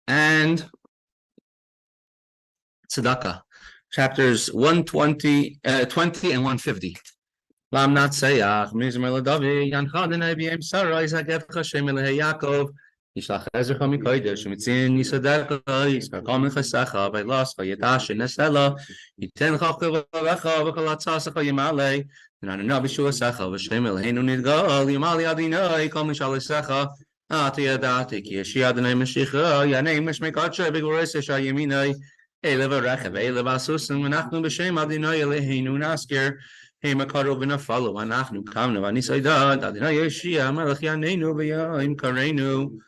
and tzedakah, chapters 120, 20 and 150. Lam not sayach mizmer leDavid yanchadin ibim Sarah Isaac Hashem Yaakov Yishlach Ezra Mikodesh Mitzin Yisadeka Yiskakam Chasacha Vaylas Vayadash Nesela Yiten Chachav Vacha Vachalatzasa Yimale Nanana Bishua Sacha Vashem Elheinu Nidgal Yimali Adinai Kam Shalisacha Atiyadati Kishi Adonai Mashiach Yanei Mishmekacha Bigores Shayaminai Eleva Rechav Eleva Susan Menachnu B'Shem Adinai Elheinu Naskir Hey, Makaro v'nafalo anachnu kamnu v'nisayda Adonai Yeshia Melech Yaneinu v'yayim karenu.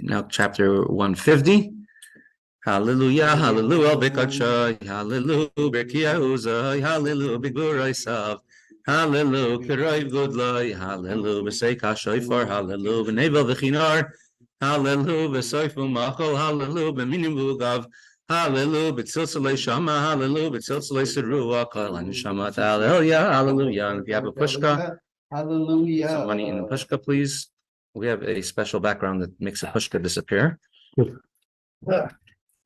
Now chapter 150. Hallelujah, hallelujah, b'kadshai, hallelujah, b'kiyahuzai, hallelujah, b'guraisav, hallelujah, k'raiv gudlai, hallelujah, b'seika shofar, hallelujah, b'nevel v'chinar, hallelujah, b'soifu machol, hallelujah, b'minim v'ugav, hallelujah, b'tziltzalei shama, hallelujah, b'tziltzalei seruah, kol hanishama, hallelujah, hallelujah. And if you have a pushka, hallelujah. Some money in the pushka, please. We have a special background that makes a pushka disappear.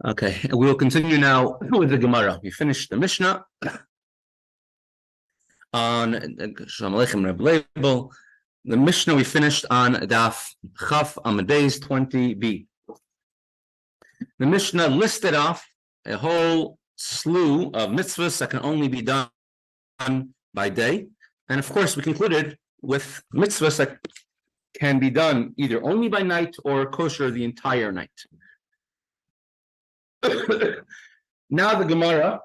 Okay, we will continue now with the Gemara. We finished the Mishnah on Shalom Aleichem Reb Label. The Mishnah we finished on Daf Chaf Amadeus 20b. The Mishnah listed off a whole slew of mitzvahs that can only be done by day. And of course, we concluded with mitzvahs that can be done either only by night or kosher the entire night. Now the Gemara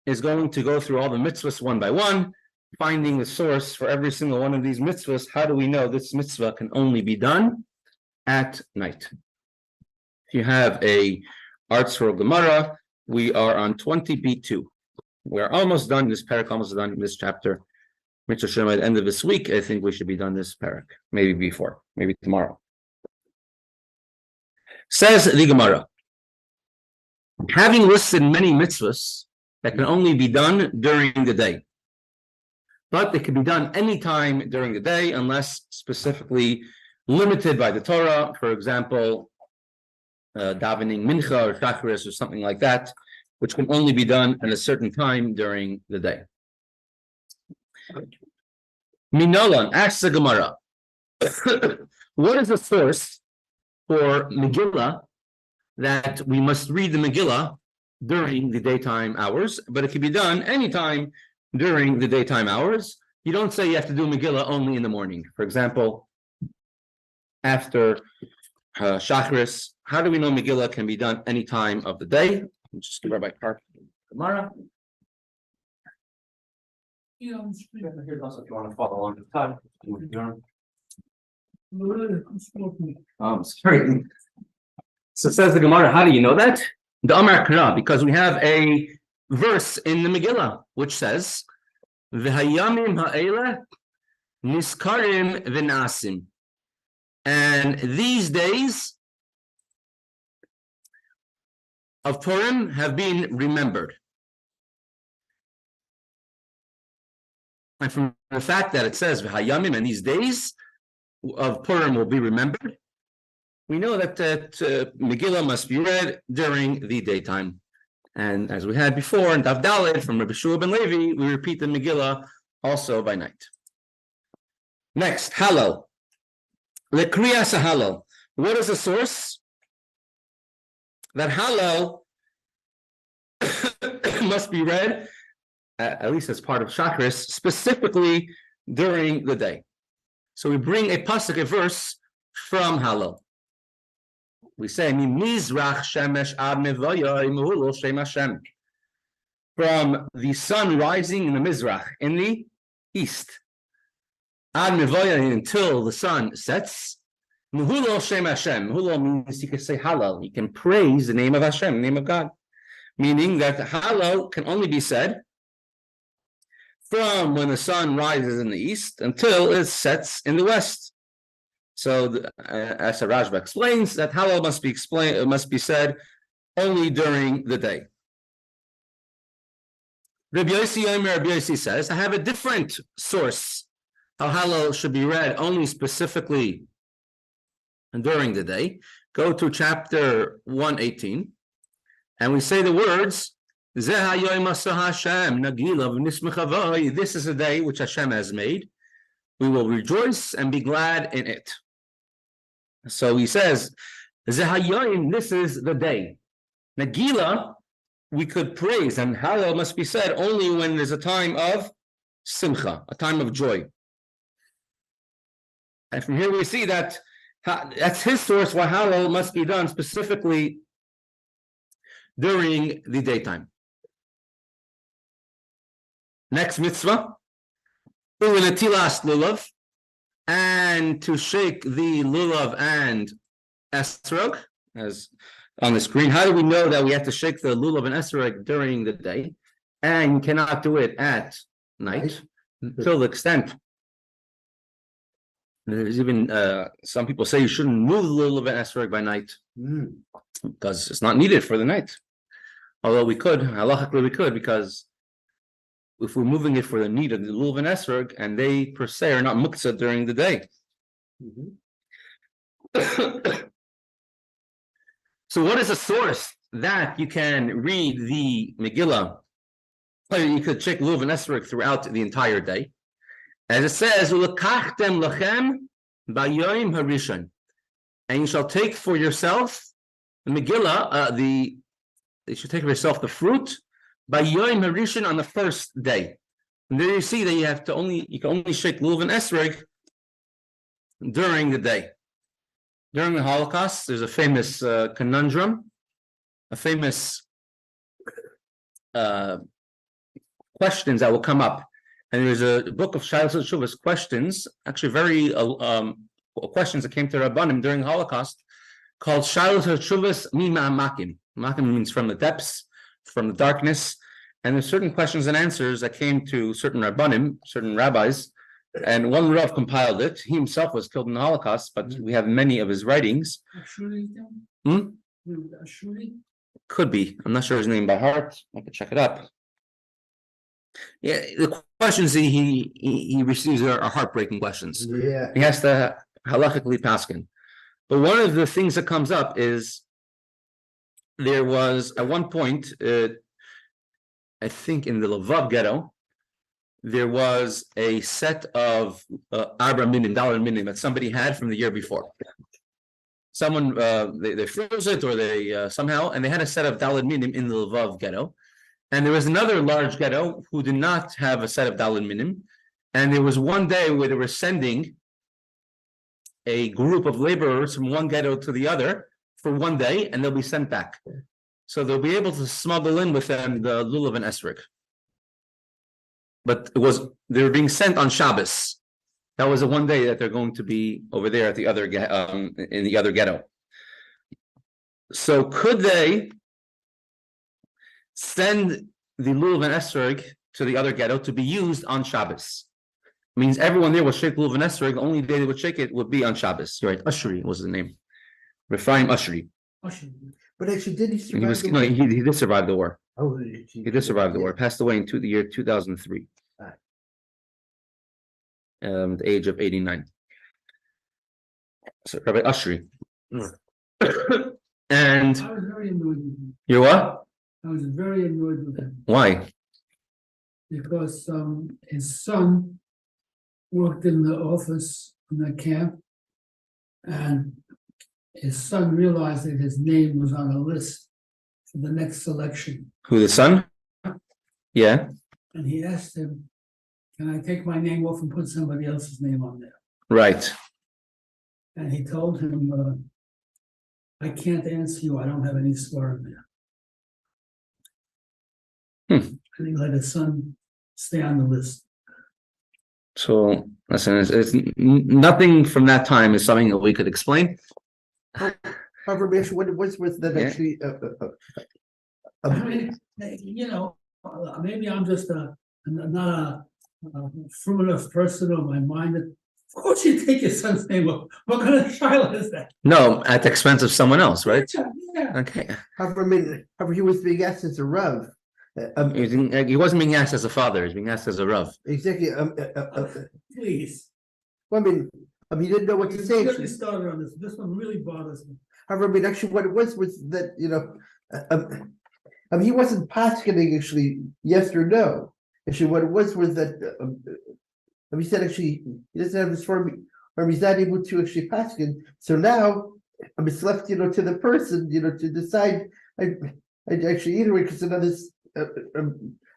is going to go through all the mitzvahs one by one, finding the source for every single one of these mitzvahs. How do we know this mitzvah can only be done at night? If you have a Art Scroll Gemara, we are on 20b2. We're almost done this parak, almost done this chapter. Mitzvah at the end of this week, I think we should be done this parak. Maybe before, maybe tomorrow. Says the Gemara, having listed many mitzvahs that can only be done during the day, but they can be done anytime during the day unless specifically limited by the Torah. For example, davening mincha or Tiferes or something like that, which can only be done at a certain time during the day. Minolan asks the Gemara, what is the source for Megillah that we must read the Megillah during the daytime hours, but it can be done anytime during the daytime hours? You don't say you have to do Megillah only in the morning. For example, after Shacharis, how do we know Megillah can be done any time of the day? Just give Rabbi Park Gemara. Here also, if you want to follow along the time. Sorry. So says the Gemara, how do you know that? The Amar Kra, because we have a verse in the Megillah which says, "V'hayamim ha'ele niskarim v'nasim," and these days of Purim have been remembered. And from the fact that it says V'hayamim, and these days of Purim will be remembered, we know that Megillah must be read during the daytime. And as we had before in Daf Daled from Rabbi Shiur ben Levi, we repeat the Megillah also by night. Next, Hallel. Lekriyas Hallel. What is the source? That Hallel must be read, at least as part of Shacharis, specifically during the day. So we bring a pasuk, a verse from Hallel. We say, "Mizrach shemesh ad mevoyai mehulul shem Hashem." From the sun rising in the Mizrach, in the east, ad mevoyai, until the sun sets, mehulul shem Hashem. Mehulul means you can say Hallel. You can praise the name of Hashem, the name of God. Meaning that Hallel can only be said from when the sun rises in the east until it sets in the west. So, as Rashba explains, that Hallel must be said only during the day. Rabbi Yossi says, I have a different source how Hallel should be read only specifically during the day, go to chapter 118, and we say the words, this is a day which Hashem has made. We will rejoice and be glad in it. So he says, this is the day. Megillah, we could praise, and Hallel must be said only when there's a time of simcha, a time of joy. And from here we see that that's his source why Hallel must be done specifically during the daytime. Next mitzvah, u'netilas lulav, and to shake the lulav and esrog, as on the screen. How do we know that we have to shake the lulav and esrog during the day, and you cannot do it at night? Till the extent there's even some people say you shouldn't move the lulav and esrog by night because it's not needed for the night. Although we could, halachically we could, because if we're moving it for the need of the lulav and esrog, and they per se are not muktzah during the day. So what is a source that you can read the Megillah? You could check lulav and esrog throughout the entire day. As it says, "Ulakachtem lachem b'yom harishon," and you shall take for yourself the Megillah. You should take for yourself the fruit by Yom Harishon on the first day. And there you see that you can only shake lulav and esrog during the day. During the Holocaust, there's a famous conundrum, a famous questions that will come up. And there's a book of Shiur Shuvas questions, actually very questions that came to Rabbanim during the Holocaust, called Shiur Shuvas Mima'amakim. Makim means from the depths, from the darkness. And there's certain questions and answers that came to certain Rabbanim, certain rabbis, and one Rav compiled it. He himself was killed in the Holocaust, but we have many of his writings. Could be. I'm not sure his name by heart. I could check it up. Yeah, the questions he receives are heartbreaking questions. Yeah. He has to halachically paskin. But one of the things that comes up is there was at one point, I think in the Levav ghetto, there was a set of Arbra Minim, dollar minim that somebody had from the year before. Someone, they froze it or they somehow, and they had a set of Daled Minim in the Levav ghetto. And there was another large ghetto who did not have a set of Daled Minim. And there was one day where they were sending a group of laborers from one ghetto to the other for one day, and they'll be sent back. So they'll be able to smuggle in with them the lulav and esrog. But they were being sent on Shabbos. That was the one day that they're going to be over there at the other in the other ghetto. So could they send the lulav and esrog to the other ghetto to be used on Shabbos? It means everyone there will shake lulav and esrog. The only day they would shake it would be on Shabbos. You're right. Ushri was his name. Rephaim Ushri. But actually, did he survive the war? He did survive the war. Oh, he did survive the war. Passed away in the year 2003. The age of 89. So Rabbi Ushri. And I was very annoyed with him. You what? I was very annoyed with him. Why? Because his son worked in the office in the camp, and his son realized that his name was on a list for the next selection. Who, the son? Yeah. And he asked him, "Can I take my name off and put somebody else's name on there?" Right. And he told him, "I can't answer you. I don't have any swear in there." And he let his son stay on the list. So, listen, it's nothing from that time is something that we could explain. However, what's that actually? I mean, maybe I'm just not a fruitless person on my mind. Of course, you take your son's name off. What kind of child is that? No, at the expense of someone else, right? Yeah. Okay. However, he was being asked as a Rav. He wasn't being asked as a father. He was being asked as a Rav. Exactly. Please. Well, he didn't know what to say. Get me started on this. This one really bothers me. However, actually, what it was that he wasn't paskening actually yes or no. Actually, what it was that he said actually he doesn't have this form, or he's not able to actually pasken. So now it's left to the person to decide. I actually either way because another.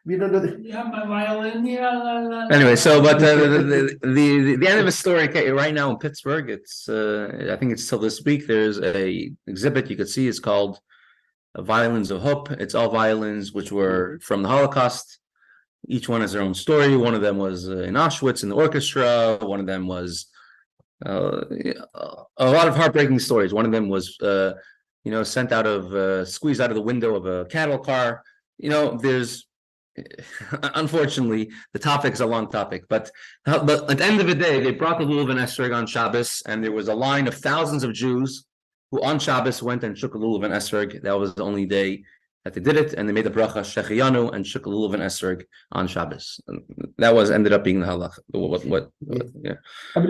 Yeah, my violin. Yeah. Anyway, so but the end of the story, okay, right now in Pittsburgh, it's I think it's till this week. There's a exhibit you could see. It's called Violins of Hope. It's all violins which were from the Holocaust. Each one has their own story. One of them was in Auschwitz in the orchestra. One of them was a lot of heartbreaking stories. One of them was sent out of squeezed out of the window of a cattle car. There's unfortunately the topic is a long topic, but at the end of the day, they brought the lulav and esrog on Shabbos, and there was a line of thousands of Jews who on Shabbos went and shook a lulav and esrog. That was the only day that they did it, and they made the bracha shechiyanu and shook a lulav and esrog on Shabbos. And that ended up being the halach. Yeah. I mean,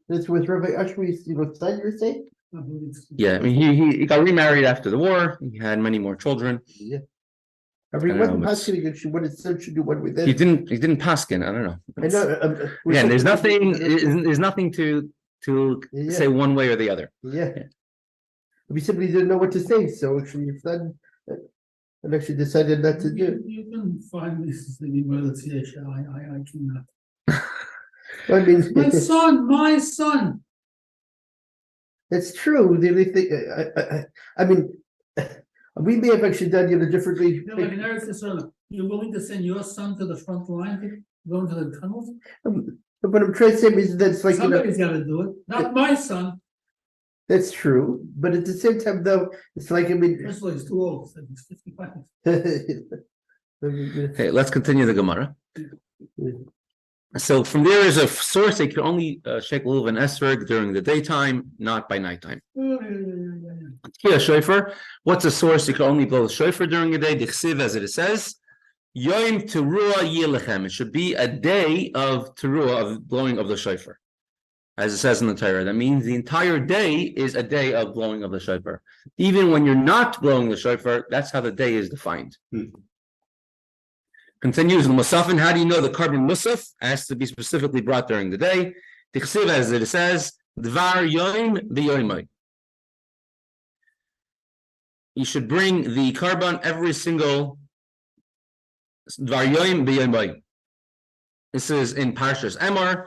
that's what Rabbi Ashmi's son you're saying? Yeah, I mean he got remarried after the war. He had many more children. Yeah. He wasn't paskening actually what his son should do. What with it? He didn't paskin. I don't know. Again, there's nothing to say one way or the other. Yeah. We simply didn't know what to say, so actually his son actually decided not to do. You can find this in the I cannot. I mean, my son. That's true. The only thing, I mean, we may have actually done differently. Like in Eretz, you're willing to send your son to the front line to go into the tunnels? But I'm trying to say is that it's like somebody's got to do it. Not my son. That's true, but at the same time, though, it's like First of all, he's too old. He's 55. Okay, let's continue the Gemara. So from there is a source they can only shake lulav and esrog during the daytime, not by nighttime. Here, shofar. What's a source you can only blow the shofar during the day? Dichsiv, as it says, Yom Teruah Yilechem. It should be a day of Teruah, of blowing of the shofar, as it says in the Torah. That means the entire day is a day of blowing of the shofar. Even when you're not blowing the shofar, that's how the day is defined. Continues in Musafin. How do you know the carbon musaf has to be specifically brought during the day? Tichsiv, as it says, Dvar Yom B'Yoimai. You should bring the carbon every single Dvar Yom B'Yoimai. This is in Parshas Emor.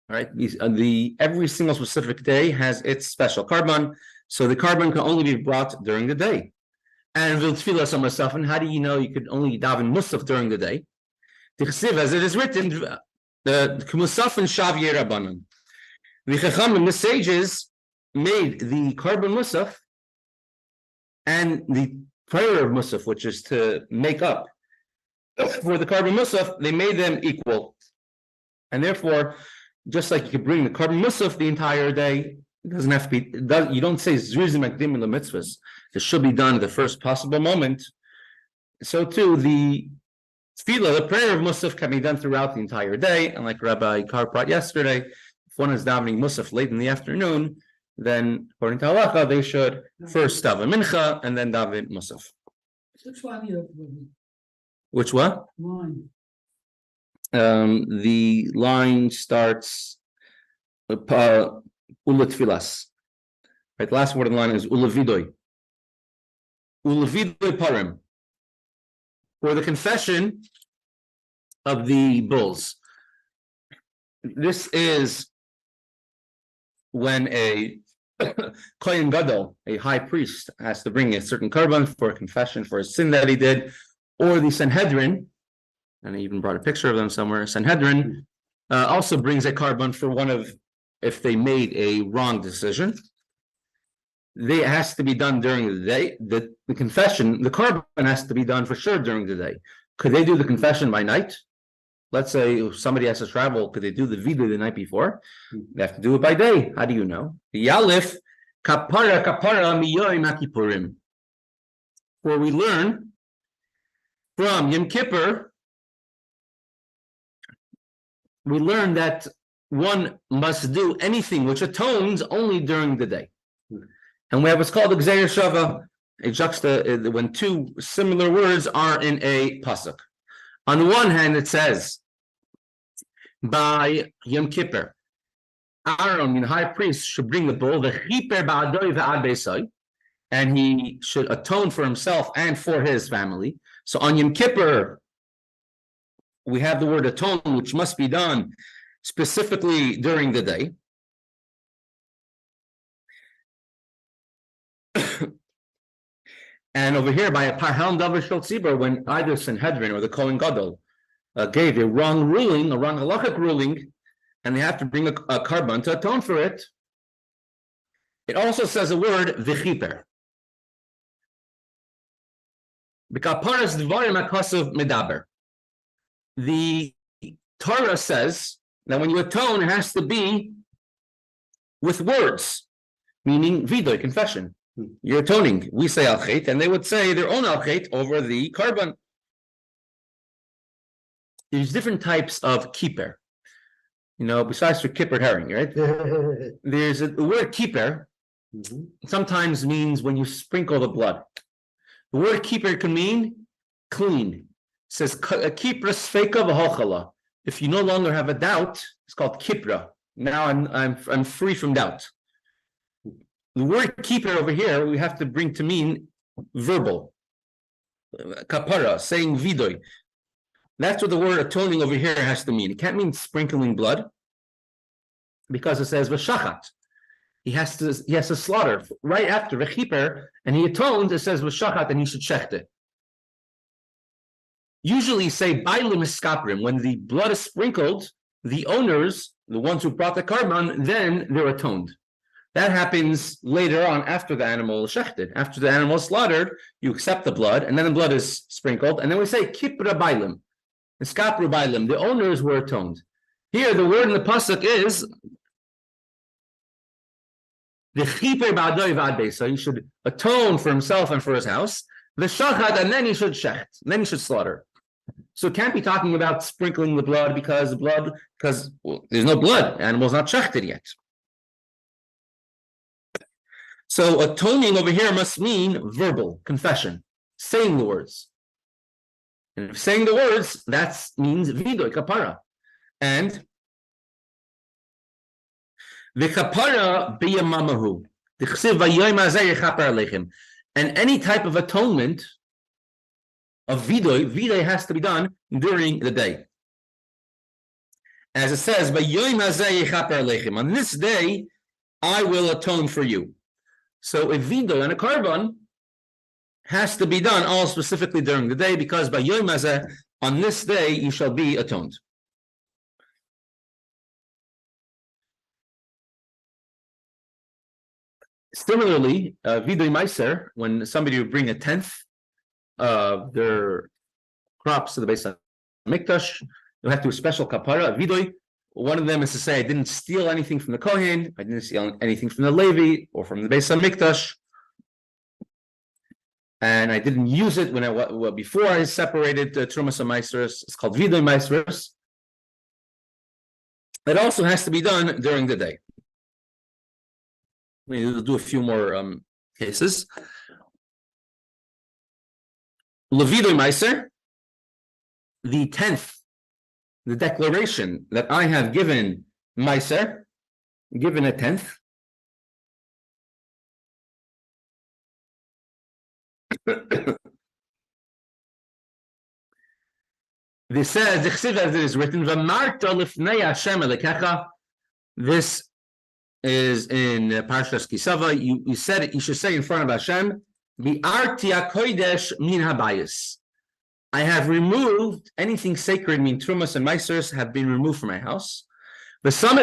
All right, every single specific day has its special carbon, so the carbon can only be brought during the day. And Viltfilas on Musafin, how do you know you could only daven Musaf during the day? Tichsiv, as it is written, the Musafin Shav Yerabanan. The Chachamim, the sages, made the carbon Musaf and the prayer of Musaf, which is to make up for the carbon Musaf, they made them equal. And therefore, just like you could bring the carbon Musaf the entire day, it doesn't have to be. You don't say Zrizim Akdim in the Mitzvos. It should be done at the first possible moment. So too, the tefillah, the prayer of Musaf, can be done throughout the entire day. And like Rabbi Carr brought yesterday, if one is davening Musaf late in the afternoon, then according to halacha, they should first daven mincha and then daven Musaf. Which one you have? Which what? Line. The line starts Ula Tfilas. Right, the last word in the line is Ulavidoi. Ulavidoi Parim. For the confession of the bulls. This is when a Kohen Gadol, a high priest, has to bring a certain carbon for a confession for a sin that he did, or the Sanhedrin, and I even brought a picture of them somewhere. Sanhedrin also brings a carbon for one of, if they made a wrong decision. It has to be done during the day. The confession, the carbon has to be done for sure during the day. Could they do the confession by night? Let's say if somebody has to travel, could they do the vidu the night before? They have to do it by day. How do you know? Yalif kapara miyoim hakipurim. For we learn from Yom Kippur we learned that one must do anything which atones only during the day. And we have what's called a Gzeir Shava, when two similar words are in a pasuk. On the one hand, it says, by Yom Kippur, Aaron, the high priest, should bring the bull, and he should atone for himself and for his family. So on Yom Kippur, we have the word atone, which must be done specifically during the day. And over here, by a Parham Davar Shel Tzibur, when either Sanhedrin or the Kohen Gadol gave a wrong ruling, a wrong halachic ruling, and they have to bring a carbon to atone for it, it also says a word, v'chiper. B'kaparas dvarim hakasav medaber. The Torah says that when you atone, it has to be with words, meaning vidoy, confession. You're atoning. We say al-chet, and they would say their own al-chet over the carbon. There's different types of kippur. Besides for kippur herring, right? There's the word kippur sometimes means when you sprinkle the blood. The word kippur can mean clean. It says kippra sfeika v'hochala. If you no longer have a doubt, it's called kippra. Now I'm free from doubt. The word keeper over here, we have to bring to mean verbal. Kapara, saying vidoy. That's what the word atoning over here has to mean. It can't mean sprinkling blood, because it says v'shachat. He has to slaughter right after v'chiper, and he atoned. It says v'shachat, and he should shecht it. Usually say bailim iskaprim, when the blood is sprinkled, the owners, the ones who brought the carbon, then they're atoned. That happens later on after the animal is shechted. After the animal is slaughtered, you accept the blood, and then the blood is sprinkled, and then we say kipra bailim, iskapru bailim. The owners were atoned. Here, the word in the pasuk is the chiper ba'adoi v'adbei. So he should atone for himself and for his house. The shachad, and then he should shecht, then he should slaughter. So it can't be talking about sprinkling the blood because there's no blood. The animal's not shechted yet. So atoning over here must mean verbal, confession, saying the words. And if saying the words, that means vidoy, kapara. And the kapara biyamamahu. And any type of atonement of vidoy has to be done during the day. As it says, on this day, I will atone for you. So a vidoy and a carbon has to be done all specifically during the day, because by Yom Hazeh, on this day, you shall be atoned. Similarly, vidoy meiser, when somebody would bring a tenth of their crops to the Beis Hamikdash, they'll have to do a special kapara, vidoy. One of them is to say, I didn't steal anything from the Kohen, I didn't steal anything from the Levi or from the Beis Hamikdash, and I didn't use it before I separated Trumas and Meisers. It's called Vidoy Meisers. It also has to be done during the day. We'll do a few more cases. Levidoy Meiser, the 10th, the declaration that I have given Meiser, given a 10th. This says, as it is written, this is in Parshas Kisava. You said it, you should say in front of Hashem, I have removed anything sacred, mean Trumas and Meisers have been removed from my house. This is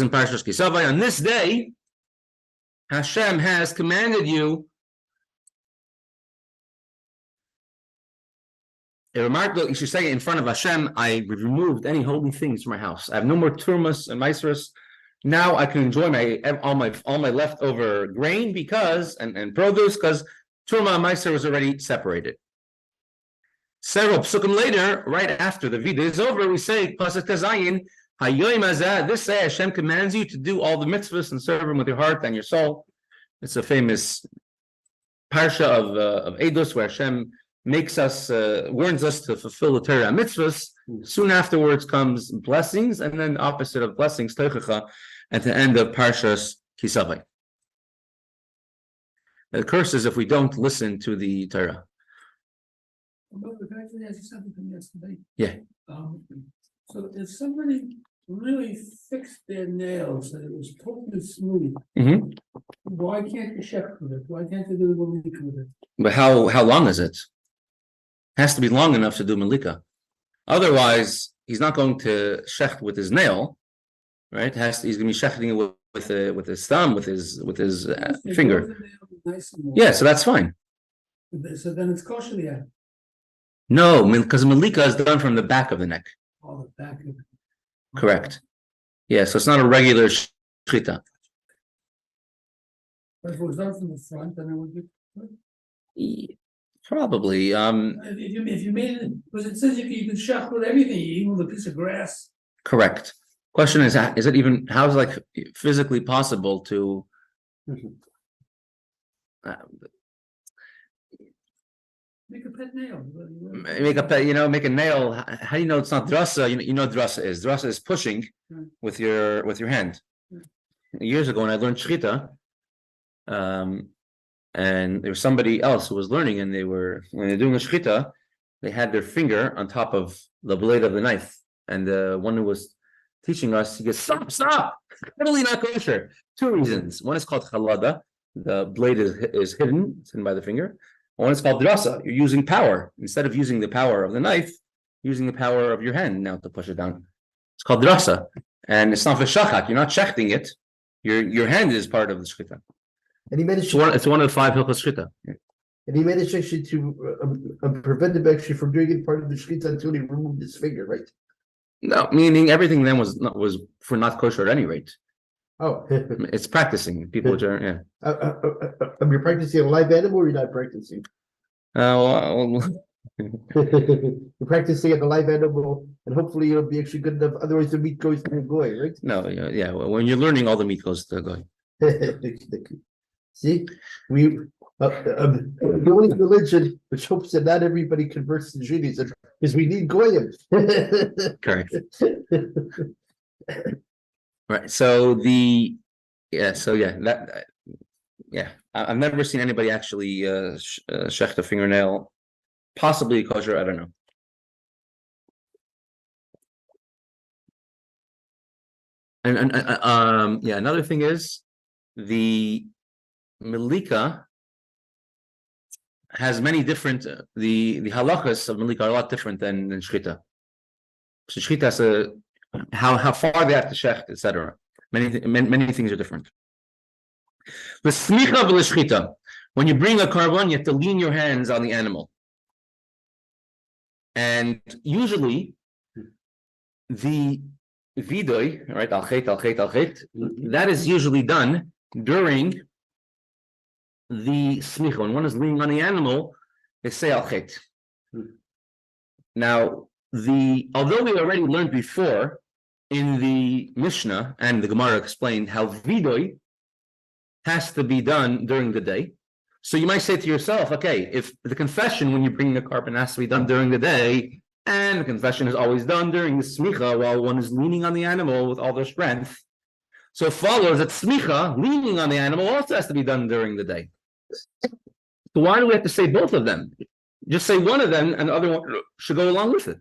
in Parshas Kisava. On this day, Hashem has commanded you you should say in front of Hashem, I removed any holy things from my house. I have no more Trumas and Meisers. Now I can enjoy all my leftover grain and produce, because Truma and Meiser was already separated. Several psukim later, right after the vida is over, we say, Pasuk Kazayin, Hayoim Hazeh, this day Hashem commands you to do all the mitzvahs and serve Him with your heart and your soul. It's a famous parsha of Eidos where Hashem makes us, warns us to fulfill the Torah mitzvahs. Soon afterwards comes blessings, and then opposite of blessings, Teichacha, at the end of Parshas Kisavai. The curse is if we don't listen to the Torah. Can I actually ask you something from yesterday? Yeah. So if somebody really fixed their nails and it was totally smooth, why can't you shecht with it? Why can't you do the malika with it? But how long is it? It has to be long enough to do malika. Otherwise, he's not going to shecht with his nail, right? He's going to be shechting it with his thumb, with his finger. Nice. Yeah, so that's fine. So then it's kosher, yeah. No, because malika is done from the back of the neck. Oh, the back of it. Correct. Yeah, so it's not a regular shchita. But if it was done from the front, then it would be good. Probably. If you made it, because it says you can shech with everything, even with a piece of grass. Correct. Question is it even, how is it like physically possible to Make a pet nail. make a nail? How do you know it's not drasa? You know what drasa is. Drasa is pushing with your hand. Years ago when I learned shchita, and there was somebody else who was learning, and when they're doing a shchita, they had their finger on top of the blade of the knife, and the one who was teaching us, he goes, stop, totally not kosher. Two reasons. One is called chalada, the blade is hidden, it's hidden by the finger. One is called drasa, you're using power. Instead of using the power of the knife, using the power of your hand now to push it down. It's called drasa, and it's not for shachat, you're not shechting it, your hand is part of the shchita. And he made It's one of the 5 hilchos shchita. And he managed actually to prevent him actually from doing it part of the shchita until he removed his finger, right? No, meaning everything then was for not kosher at any rate. Oh, It's practicing. People which are you're practicing a live animal, or you're not practicing? Well, You're practicing at the live animal, and hopefully it'll be actually good enough. Otherwise, the meat goes to the goy, right? no, yeah. When you're learning, all the meat goes to the guy. See, the only religion which hopes that not everybody converts to Judaism is we need goyim. Correct. Right. So I've never seen anybody actually shecht a fingernail, possibly kosher. I don't know. And another thing is the Malika has many different. The halachas of Malika are a lot different than shchita. So shchita has how far they have to shecht, etc. Many things are different. The smicha v'leshchita. When you bring a carbon, you have to lean your hands on the animal, and usually the vidoy, right? Al-chet. That is usually done during the smicha. When one is leaning on the animal, they say al-chet. Now, although we already learned before in the Mishnah, and the Gemara explained how vidoy has to be done during the day. So you might say to yourself, okay, if the confession when you bring the carbon has to be done during the day, and the confession is always done during the smicha while one is leaning on the animal with all their strength, so it follows that smicha, leaning on the animal, also has to be done during the day. So why do we have to say both of them? Just say one of them, and the other one should go along with it.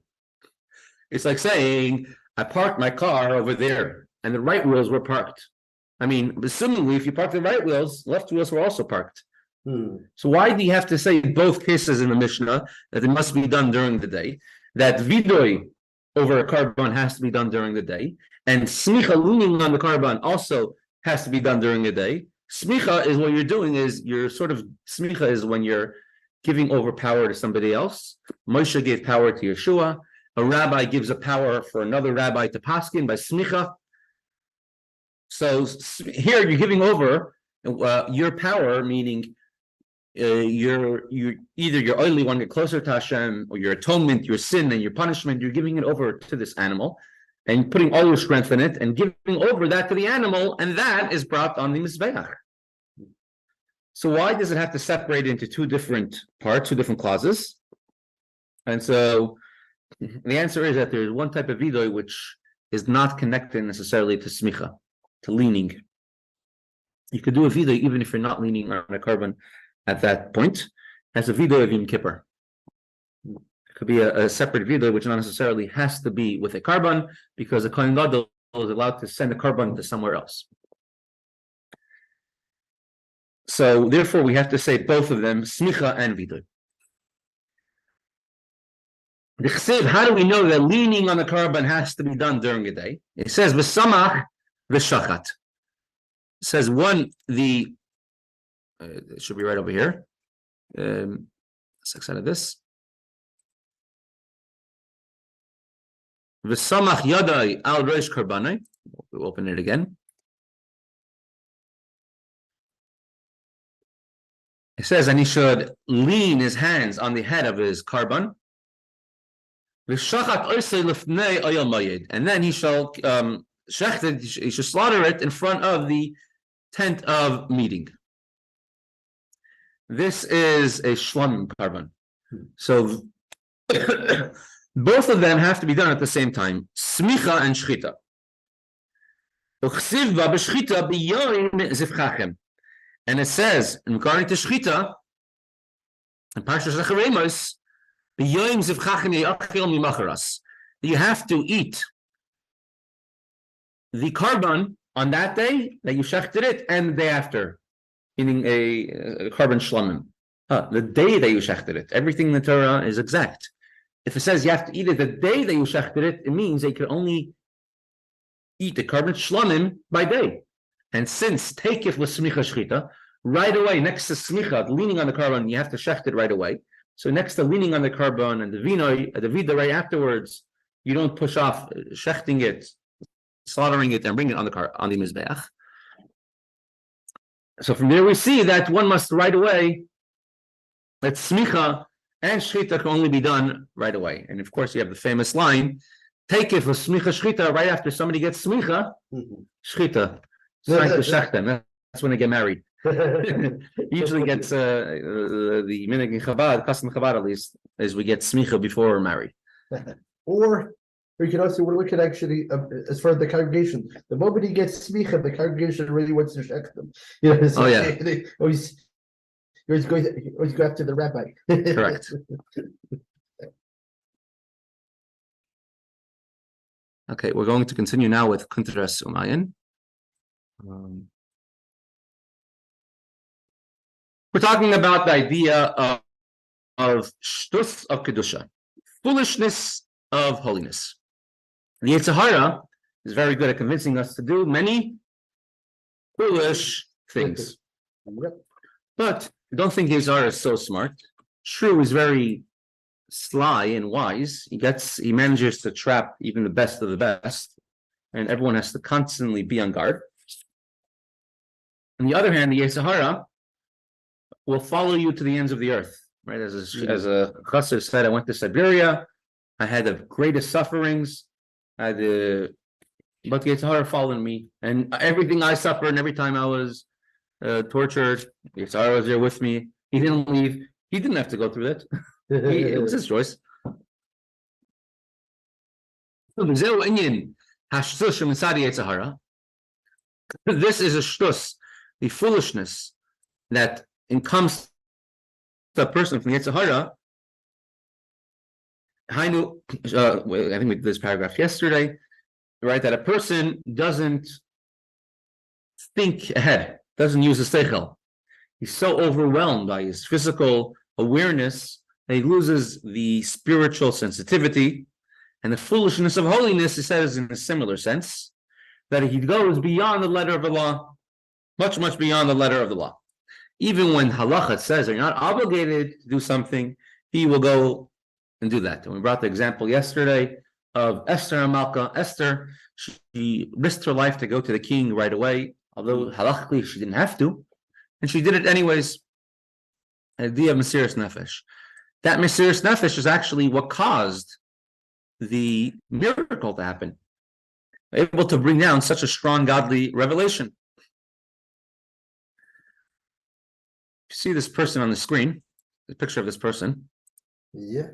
It's like saying, I parked my car over there, and the right wheels were parked. I mean, assumingly, if you park the right wheels, left wheels were also parked. So why do you have to say both cases in the Mishnah that it must be done during the day? That vidoy over a carbon has to be done during the day, and smicha, leaning on the carbon, also has to be done during the day. Smicha is what you're doing is smicha is when you're giving over power to somebody else. Moshe gave power to Yeshua. A rabbi gives a power for another rabbi to paskin by smicha. So here you're giving over your power, meaning you're either your oily want to get closer to Hashem, or your atonement, your sin, and your punishment, you're giving it over to this animal and putting all your strength in it and giving over that to the animal, and that is brought on the Mizbeach. So why does it have to separate into two different parts, two different clauses? And so the answer is that there's one type of vidoy which is not connected necessarily to smicha, to leaning. You could do a vidoy even if you're not leaning on a carbon at that point, as a vidoy of Yom Kippur. It could be a separate vidoy which not necessarily has to be with a carbon, because a Kohen Gadol is allowed to send a carbon to somewhere else. So therefore we have to say both of them, smicha and vidoy. The chsiv, how do we know that leaning on the carbon has to be done during the day? It says v'samach v'shachat. It says one, it should be right over here. 6 out of this. V'samach yadai al reish karbanai. We'll open it again. It says, and he should lean his hands on the head of his carbon. And then he shall he should slaughter it in front of the tent of meeting. This is a shlamim carbon. So both of them have to be done at the same time. Smicha and shchita. And it says, in regarding to shchita, in Parshas Zechariah, you have to eat the carbon on that day that you shechted it, and the day after, meaning a carbon shlamim. The day that you shechted it. Everything in the Torah is exact. If it says you have to eat it the day that you shechted it, it means that you can only eat the carbon shlamim by day. And since takeif was smicha shchita, right away next to smicha, leaning on the carbon, you have to shecht it right away. So next to leaning on the carbon and the vida right afterwards, you don't push off shechting it, slaughtering it, and bring it on the mizbeach. So from there we see that one must right away, that smicha and shchita can only be done right away. And of course you have the famous line, take it for smicha shchita right after somebody gets smicha, shchita. It's time to shech them. That's when they get married. Usually gets the minhag in Chabad, custom Chabad at least, is we get smicha before we're married. Or we can also look at actually as far as the congregation. The moment he gets smicha, the congregation really wants to shech them. You know, so they always go after the rabbi. Correct. Okay, we're going to continue now with Kutres Umaayon. We're talking about the idea of shtus of kedusha, foolishness of holiness. The Yetzer Hara is very good at convincing us to do many foolish things. But I don't think Yetzer Hara is so smart. Shrew is very sly and wise. He manages to trap even the best of the best, and everyone has to constantly be on guard. On the other hand, the Yetzer Hara will follow you to the ends of the earth, right? As a chassid said, I went to Siberia, I had the greatest sufferings, but the Yetzer Hara followed me, and everything I suffered, and every time I was tortured, the Yetzer Hara was there with me. He didn't leave. He didn't have to go through that. It was his choice. This is a shtus, the foolishness that comes to a person from Yetzer Hara. I think we did this paragraph yesterday, right? That a person doesn't think ahead, doesn't use the seichel. He's so overwhelmed by his physical awareness that he loses the spiritual sensitivity. And the foolishness of holiness, he says in a similar sense, that he goes beyond the letter of the law, much, much beyond the letter of the law. Even when halacha says you're not obligated to do something, he will go and do that. And we brought the example yesterday of Esther and Malka. Esther, she risked her life to go to the king right away, although halachically she didn't have to, and she did it anyways. idea of Mesiras Nefesh. That Mesiras Nefesh is actually what caused the miracle to happen, able to bring down such a strong godly revelation. You see this person on the screen, the picture of this person. Yeah.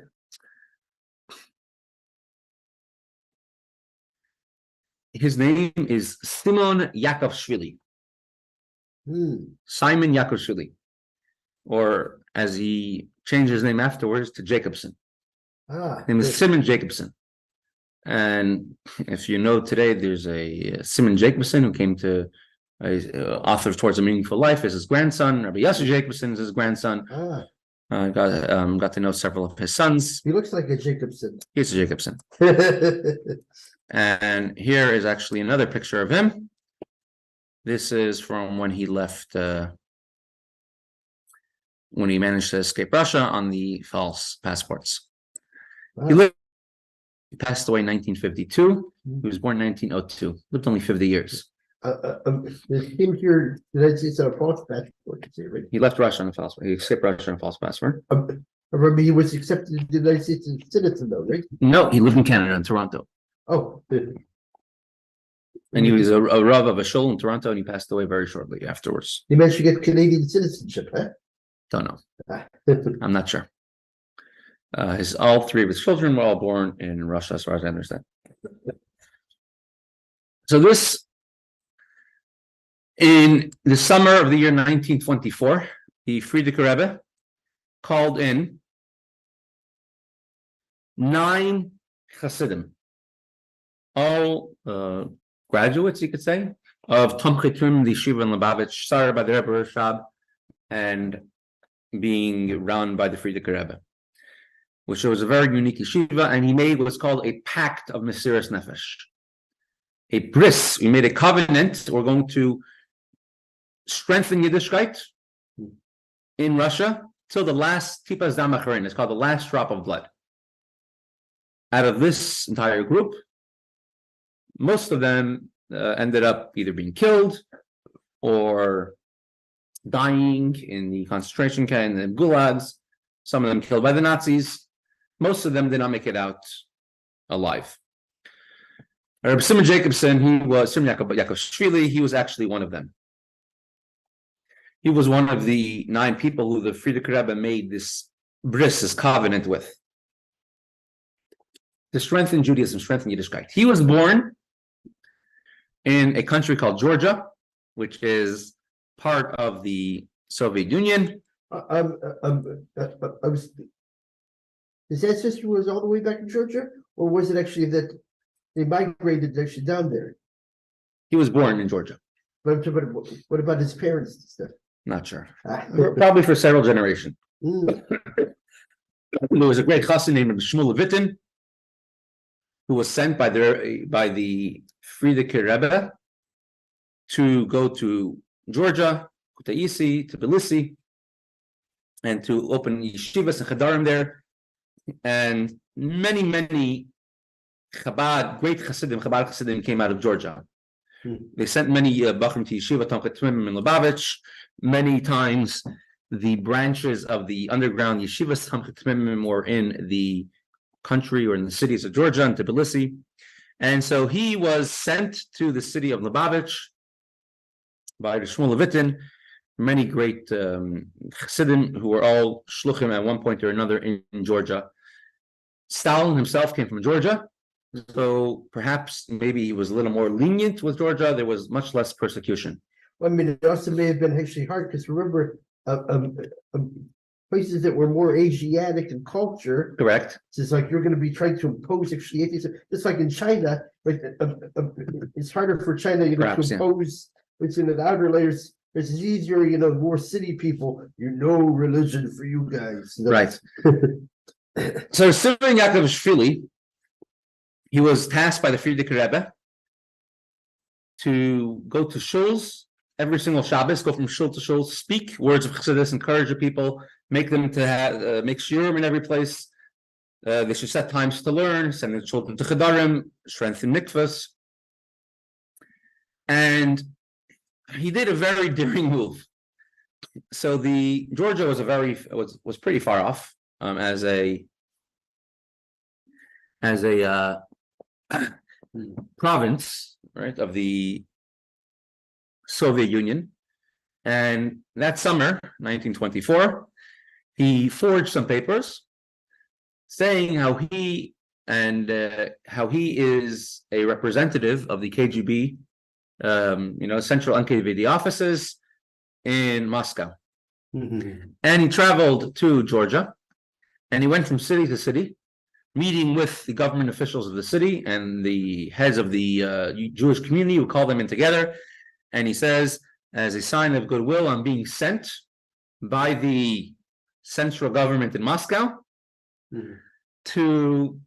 His name is Simon Yakovshvili. Simon Yakovshvili, or as he changed his name afterwards to Jacobson. His name is Simon Jacobson. And if you know today, there's a Simon Jacobson who came to author of Towards a Meaningful Life is his grandson. Rabbi Yossi Jacobson is his grandson. Got to know several of his sons. He looks like a Jacobson. He's a Jacobson. And here is actually another picture of him. This is from when he left, when he managed to escape Russia on the false passports. He passed away in 1952. He was born in 1902. Lived only 50 years. He came here, United States on a false passport. Right? He left Russia on a false. He escaped Russia on a false passport. I remember he was accepted in the United States as a citizen, though, right? No, he lived in Canada, in Toronto. Oh. And he was a Rav of a shul in Toronto, and he passed away very shortly afterwards. He managed to get Canadian citizenship, huh? Don't know. I'm not sure. All three of his children were all born in Russia, as far as I understand. So this, in the summer of the year 1924, the Frierdiker Rebbe called in 9 Hasidim, all graduates, you could say, of Tomchei Trim, the Yeshiva in Lubavitch, started by the Rebbe Rashab, and being run by the Frierdiker Rebbe, which was a very unique yeshiva, and he made what's called a pact of Mesiras Nefesh. A bris, we made a covenant, we're going to strengthen Yiddishkeit in Russia till the last tipas dam acharin. It's called the last drop of blood. Out of this entire group, most of them ended up either being killed or dying in the concentration camp, in the gulags. Some of them killed by the Nazis. Most of them did not make it out alive. Rabbi Simon Jacobson, he was Simon Yakovshvili, he was actually one of them. He was one of the 9 people who the Frierdiker Rebbe made this bris, this covenant with, to strengthen Judaism, strengthen Yiddishkeit. He was born in a country called Georgia, which is part of the Soviet Union. His ancestry was all the way back in Georgia, or was it actually that they migrated actually down there? He was born in Georgia. But what about his parents and stuff? Not sure. Probably for several generations. There was a great chassid named Shmuel Levitin, who was sent by the Frierdiker Rebbe to go to Georgia, Kutaisi, Tbilisi, and to open yeshivas and chadarim there. And many great Chabad Chassidim came out of Georgia. They sent many Bachrim to Yeshiva, Tomchei Tmim in Lubavitch. Many times the branches of the underground yeshivas, Tomchei Tmim, were in the country or in the cities of Georgia and Tbilisi. And so he was sent to the city of Lubavitch by Shmuel Levitin. Many great Chassidim who were all shluchim at one point or another in Georgia. Stalin himself came from Georgia, so perhaps maybe he was a little more lenient with Georgia. There was much less persecution. Well, I mean, it also may have been actually hard because remember, places that were more Asiatic in culture. Correct. It's like you're going to be trying to impose actually atheism. Just like in China, like it's harder for China, to impose. It's in the outer layers. It's easier, more city people. No religion for you guys. Right. So Simon Yakovshvili, he was tasked by the Frierdiker Rebbe to go to shuls every single Shabbos, go from shul to shul, speak words of chassidus, encourage the people, make them to make shiur in every place. They should set times to learn, send the children to chadarim, strengthen Mitzvos. And he did a very daring move. So the Georgia was pretty far off as a province, right, of the Soviet Union. And that summer, 1924, he forged some papers saying how he is a representative of the KGB, central NKVD offices in Moscow. Mm-hmm. And he traveled to Georgia, and he went from city to city, meeting with the government officials of the city and the heads of the Jewish community, who called them in together. And he says, as a sign of goodwill, I'm being sent by the central government in Moscow to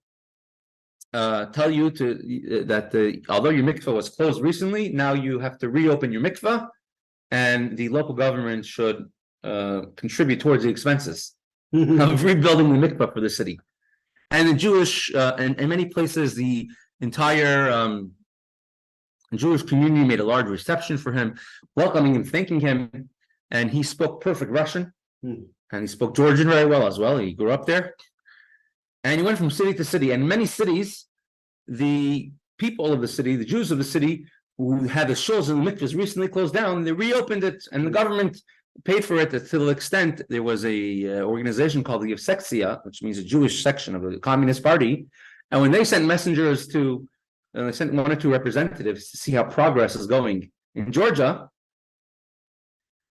tell you that although your mikveh was closed recently, now you have to reopen your mikveh, and the local government should contribute towards the expenses of rebuilding the mikveh for the city. And the Jewish, and in many places, the entire Jewish community made a large reception for him, welcoming him, thanking him, and he spoke perfect Russian, and he spoke Georgian very well as well. He grew up there, and he went from city to city. And in many cities, the people of the city, the Jews of the city, who had the shuls and the mikvahs recently closed down, they reopened it, and the government paid for it to the extent there was a organization called the Yevsektia, which means a Jewish section of the Communist Party, and when they sent messengers to they sent one or two representatives to see how progress is going in Georgia,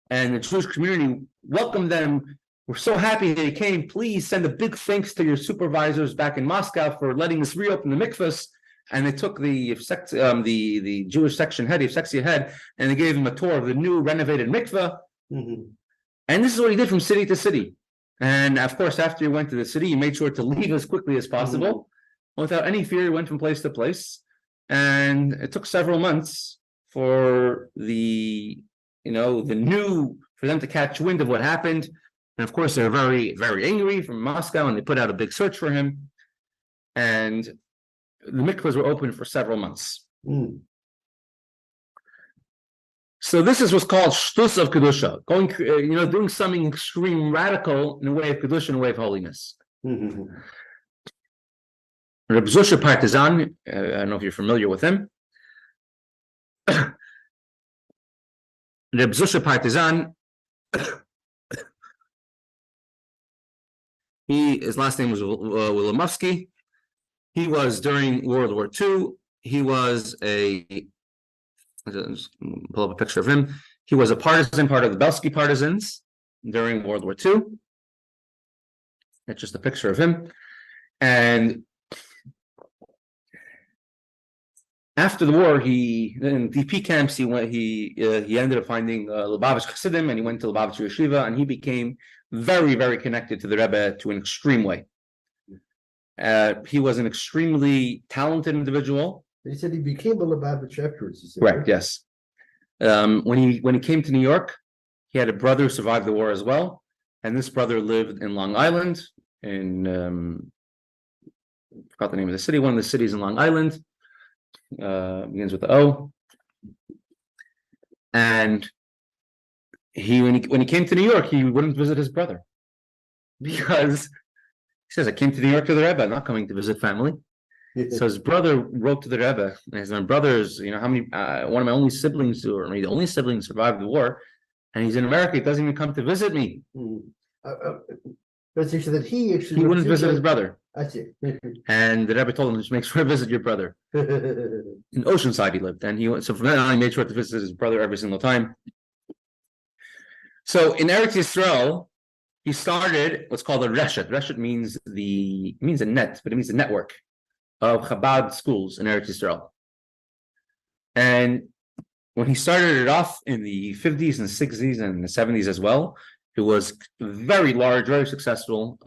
and the Jewish community welcomed them. We're so happy they came. Please send a big thanks to your supervisors back in Moscow for letting us reopen the mikvahs. And they took the Jewish section head, the Yevsektia head, and they gave him a tour of the new renovated mikvah. And this is what he did from city to city. And of course, after he went to the city, he made sure to leave as quickly as possible. Without any fear, he went from place to place. And it took several months for for them to catch wind of what happened. And of course, they're very, very angry from Moscow, and they put out a big search for him. And the mikvahs were open for several months. So this is what's called shtus of kedusha, doing something extreme, radical in a way of kedusha, in a way of holiness. Reb Zusha Partizan, I don't know if you're familiar with him. Reb Zusha Partizan, his last name was Wilimowski. He was during World War II. He was just pull up a picture of him. He was a partisan, part of the Belsky partisans during World War II. That's just a picture of him. And after the war, in DP camps, he ended up finding Lubavitch Chassidim, and he went to Lubavitch Yeshiva, and he became very, very connected to the Rebbe to an extreme way. He was an extremely talented individual. He said he became a Lubavitch afterwards. Correct. Yes. When he came to New York, he had a brother who survived the war as well, and this brother lived in Long Island. I forgot the name of the city. One of the cities in Long Island begins with the O. And when he came to New York, he wouldn't visit his brother because he says, "I came to New York to the Rebbe. I'm not coming to visit family." So his brother wrote to the Rebbe, and his brother's, how many? One of my only siblings, or maybe the only sibling, survived the war, and he's in America. He doesn't even come to visit me. But so that he wouldn't visit his brother. I see. And the Rebbe told him, "Just make sure to visit your brother." In Oceanside he lived, and so from then on he made sure to visit his brother every single time. So in Eretz Yisrael, he started what's called a reshet. Reshet means a net, but it means the network of Chabad schools in Eretz Yisrael. And when he started it off in the 50s and 60s and the 70s as well, it was very large, very successful,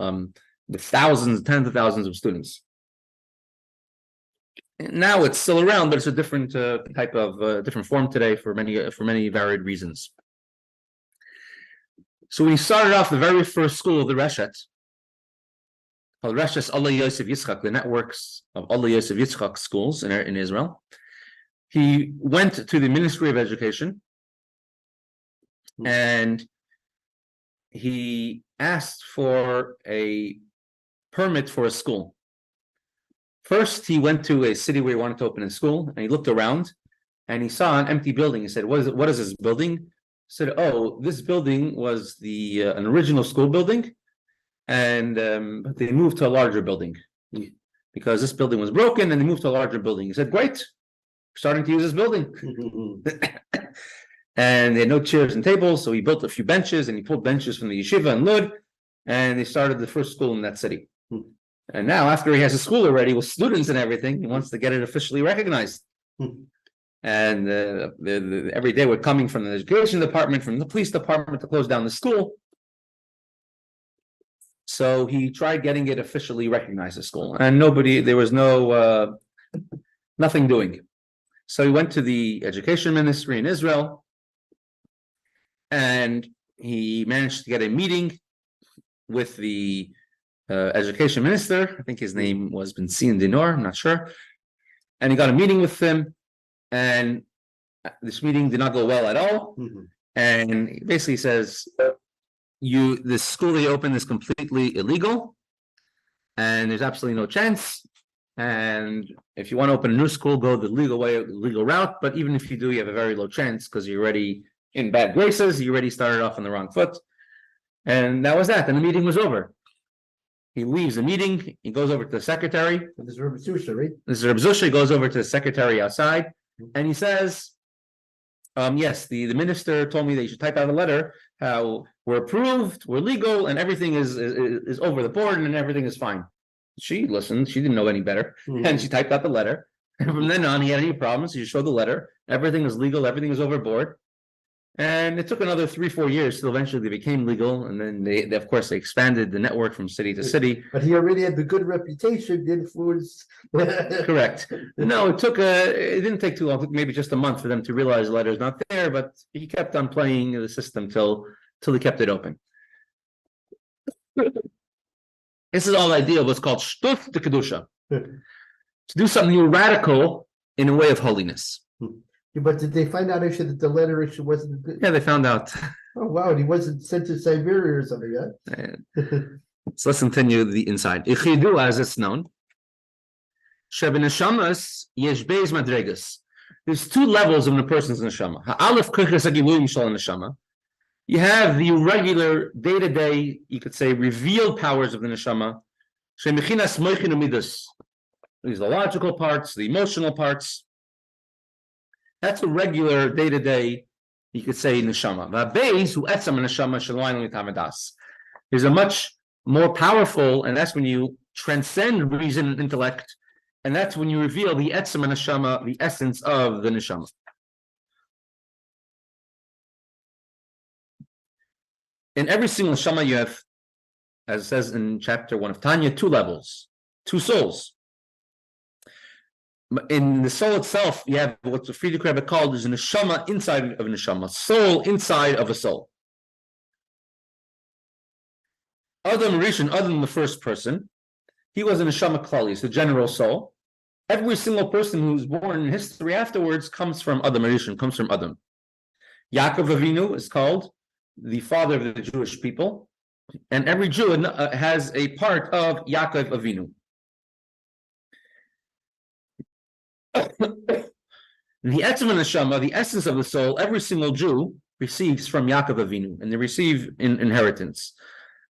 with thousands, tens of thousands of students. And now it's still around, but it's a different type of different form today for many varied reasons. So when he started off the very first school of the Reshet, called Reshet Allah Yosef Yitzchok, the networks of Allah Yosef Yitzchok schools in Israel, he went to the Ministry of Education, and he asked for a permit for a school. First, he went to a city where he wanted to open a school, and he looked around, and he saw an empty building. He said, "What is this building?" He said, "Oh, this building was an original school building, and they moved to a larger building because this building was broken, and they moved to a larger building." He said, "Great, starting to use this building." And they had no chairs and tables, so he built a few benches, and he pulled benches from the yeshiva in Lud, and they started the first school in that city. And now, after he has a school already with students and everything, he wants to get it officially recognized. And every day we're coming from the education department, from the police department to close down the school. So he tried getting it officially recognized as school, and there was nothing doing. So he went to the education ministry in Israel, and he managed to get a meeting with the education minister. I think his name was Benzion Dinor, I'm not sure. And he got a meeting with him, and this meeting did not go well at all. And he basically says, this school they opened is completely illegal, and there's absolutely no chance. And if you want to open a new school, go the legal route. But even if you do, you have a very low chance because you're already in bad graces. You already started off on the wrong foot. And that was that. And the meeting was over. He leaves the meeting. He goes over to the secretary. This is Rabbi Susha, right? This is Rabbi Susha. He goes over to the secretary outside, and he says, yes, the minister told me that you should type out a letter how we're approved, we're legal, and everything is over the board, and everything is fine. She listened. She didn't know any better, and she typed out the letter. And from then on, he had any problems, he showed the letter. Everything is legal. Everything is overboard. And it took another 3-4 years till eventually they became legal, and then they of course they expanded the network from city to city. But he already had the good reputation, the influence. Correct. No, it didn't take too long. It took maybe just a month for them to realize the letter's not there, but he kept on playing the system till he kept it open. This is all the idea of what's called shtuf de kedusha. To do something radical in a way of holiness. But did they find out actually that the letter issue wasn't good? Yeah, they found out. Oh wow, and he wasn't sent to Siberia or something, huh? So let's continue the inside. Ichidu, as it's known. Shebenashamas yesh beis madregas. There's 2 levels of a person's neshama. Ha'alef koches hagiluyim shel neshama. You have the regular day-to-day, you could say, revealed powers of the neshama. Shemechinas moichin umidas. These are the logical parts, the emotional parts. That's a regular day-to-day, you could say, neshama. There's a much more powerful, and that's when you transcend reason and intellect, and that's when you reveal the etzem and neshama, the essence of the neshama. In every single neshama you have, as it says in chapter 1 of Tanya, 2 levels, 2 souls. In the soul itself, you have what the Friedrich Rebbe called is a neshama inside of a neshama, soul inside of a soul. Adam Rishon, other than the first person, he was a neshama klali, the general soul. Every single person who's born in history afterwards comes from Adam Rishon, comes from Adam. Yaakov Avinu is called the father of the Jewish people, and every Jew has a part of Yaakov Avinu. The etzem neshama, the essence of the soul, every single Jew receives from Yaakov Avinu, and they receive inheritance.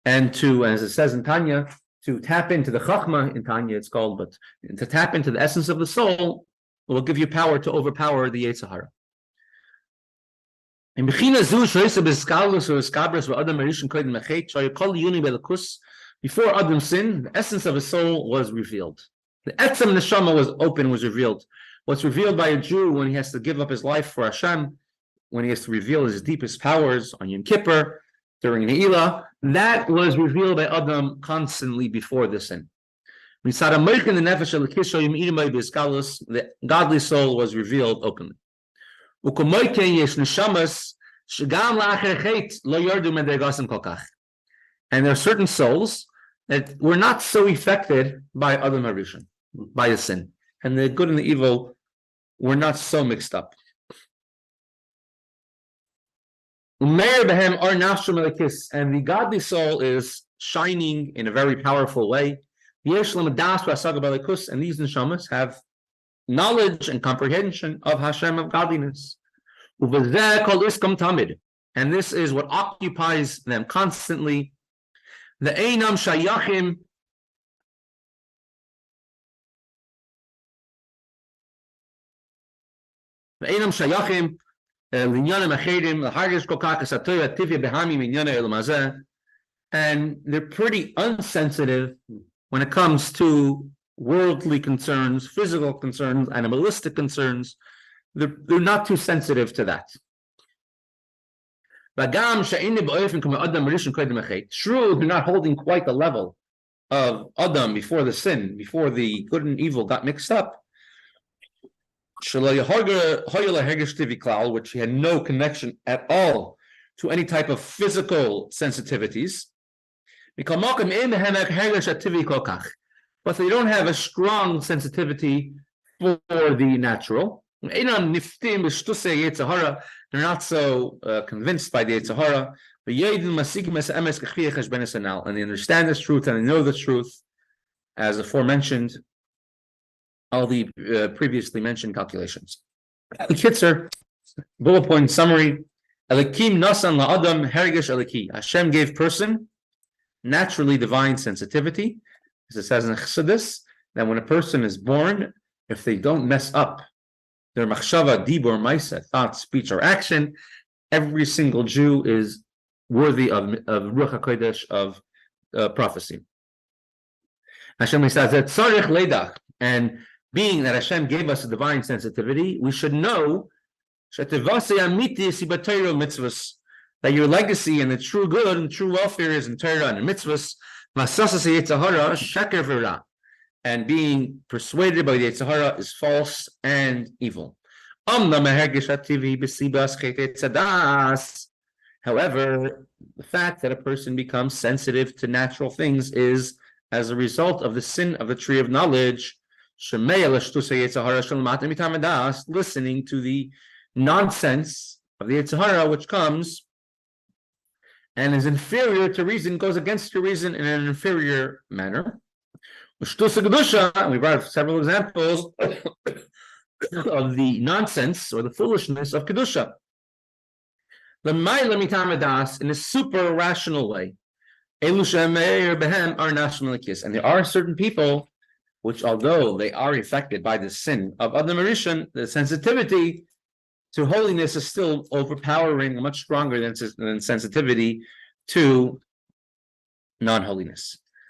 And as it says in Tanya, to tap into the chachma, in Tanya it's called, but to tap into the essence of the soul will give you power to overpower the Yetzer Hara. Before Adam sinned, the essence of his soul was revealed. The etzem neshama was open, was revealed. What's revealed by a Jew when he has to give up his life for Hashem, when he has to reveal his deepest powers on Yom Kippur, during Ne'ilah, that was revealed by Adam constantly before the sin. The godly soul was revealed openly. And there are certain souls that were not so affected by Adam HaRishon, by the sin. And the good and the evil were not so mixed up. Umeir behem or nashum elekis, and the godly soul is shining in a very powerful way. Yesh lemadas v'asag b'elikus, and these neshamas have knowledge and comprehension of Hashem, of godliness. Uvazeh kol iskam tamid, and this is what occupies them constantly. The einam shayachim. The einam shayachim. And they're pretty unsensitive when it comes to worldly concerns, physical concerns, animalistic concerns. They're not too sensitive to that. True, they're not holding quite the level of Adam before the sin, before the good and evil got mixed up, which he had no connection at all to any type of physical sensitivities. But they don't have a strong sensitivity for the natural. They're not so convinced by the Yetzer Hara. And they understand this truth and they know this truth, as aforementioned, all the previously mentioned calculations. Kitzer, bullet point summary. Hashem gave person naturally divine sensitivity. As it says in Chassidus, that when a person is born, if they don't mess up their machshava, dibur, maisa, thought, speech, or action, every single Jew is worthy of Ruach HaKodesh, of prophecy. Hashem says that tzarich leidach, and being that Hashem gave us a divine sensitivity, we should know that your legacy and the true good and true welfare is in Torah and in Mitzvos. And being persuaded by the Yetzer Hara is false and evil. However, the fact that a person becomes sensitive to natural things is as a result of the sin of the tree of knowledge, listening to the nonsense of the Yetzer Hara, which comes and is inferior to reason, goes against your reason in an inferior manner. And we brought several examples of the nonsense or the foolishness of Kedusha. In a super rational way. And there are certain people which, although they are affected by the sin of Adam Rishon, the sensitivity to holiness is still overpowering, much stronger than sensitivity to non-holiness.